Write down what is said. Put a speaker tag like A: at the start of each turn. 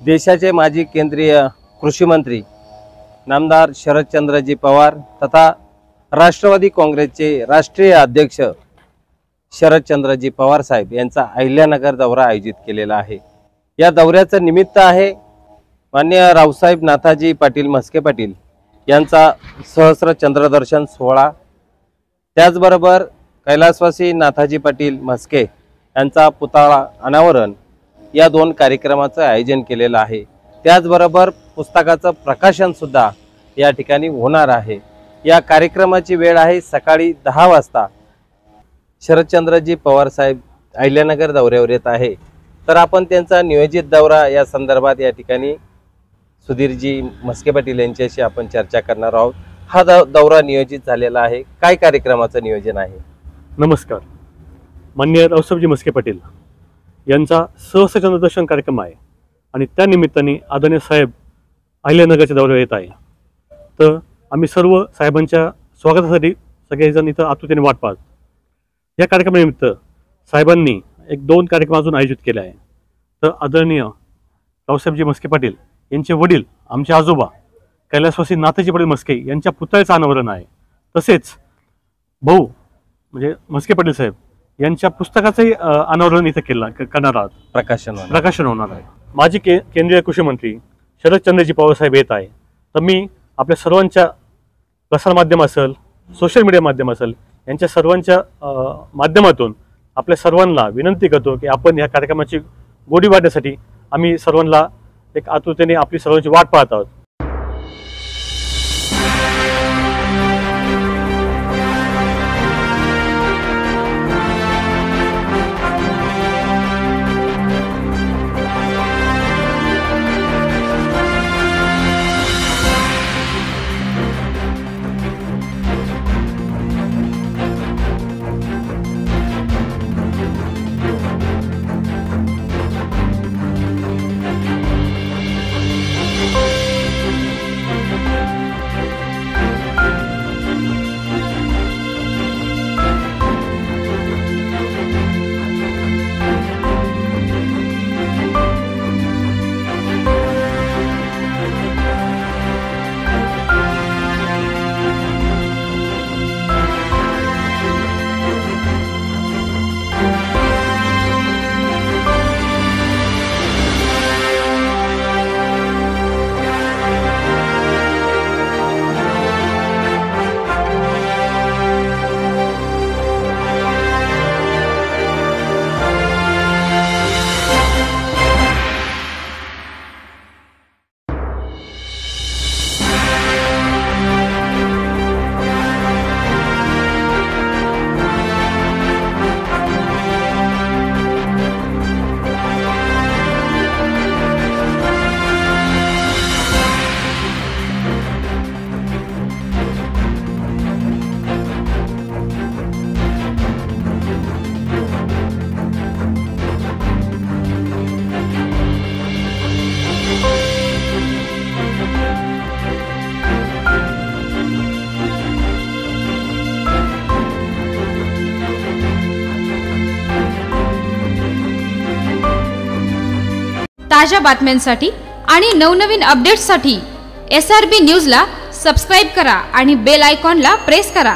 A: देशाचे माजी केंद्रीय कृषी मंत्री नामदार शरदचंद्रजी पवार तथा राष्ट्रवादी काँग्रेसचे राष्ट्रीय अध्यक्ष शरदचंद्रजी पवार साहेब यांचा अहिल्यानगर दौरा आयोजित केलेला आहे। या दौऱ्याचं निमित्त आहे माननीय रावसाहेब नाथाजी पाटील म्हस्के पाटील यांचा सहस्र चंद्रदर्शन सोहळा, त्याचबरोबर कैलासवासी नाथाजी पाटील म्हस्के यांचा पुतळा अनावरण या दोन कार्यक्रमाचं आयोजन केलेलं आहे। त्याचबरोबर पुस्तकाचं प्रकाशन सुद्धा या ठिकाणी होणार आहे। या कार्यक्रमाची वेळ आहे सकाळी 10 वाजता। शरदचंद्रजी पवार साहेब अहिल्यानगर दौऱ्यावर येत आहे, तर आपण त्यांचा नियोजित दौरा या संदर्भात या ठिकाणी सुधीरजी म्हस्के पाटील यांच्याशी आपण चर्चा करणार आहोत। हा दौरा नियोजित झालेला आहे, काय कार्यक्रमाचं नियोजन आहे?
B: नमस्कार, माननीय रावसाहेबजी म्हस्के पाटील यांचा सहस्र चंद्रदर्शन कार्यक्रम आहे आणि त्या निमित्ताने आदरणीय साहेब अहिल्यानगरच्या दौऱ्यावर येत आहे। तर आम्ही सर्व साहेबांच्या स्वागतासाठी सगळेजण इथं आतुरतेने वाट पाहत। या कार्यक्रमानिमित्त साहेबांनी 1-2 कार्यक्रम अजून आयोजित केले आहे। तर आदरणीय रावसाहेबजी म्हस्के पाटील यांचे वडील आमचे आजोबा कैलासवासी नाथाजी पाटील म्हस्के यांच्या पुतळ्याचं अनावरण आहे। तसेच भाऊ म्हणजे म्हस्के पाटील साहेब यांच्या पुस्तकाचंही अनावरण इथं करणार आहोत, प्रकाशन होणार आहे। माजी केंद्रीय कृषी मंत्री शरदचंद्रजी पवार साहेब येत आहे। तर मी आपल्या सर्वांच्या प्रसार माध्यम असेल, सोशल मीडिया माध्यम असेल, यांच्या सर्वांच्या माध्यमातून आपल्या सर्वांना विनंती करतो की आपण या कार्यक्रमाची गोडी वाढण्यासाठी आम्ही सर्वांना एक आतुरतेने आपली सर्वांची वाट पाहत आहोत।
C: ताज्या बातम्यांसाठी आणि नवनवीन अपडेट्ससाठी SRB न्यूजला सबस्क्राइब करा आणि बेल आयकॉनला प्रेस करा।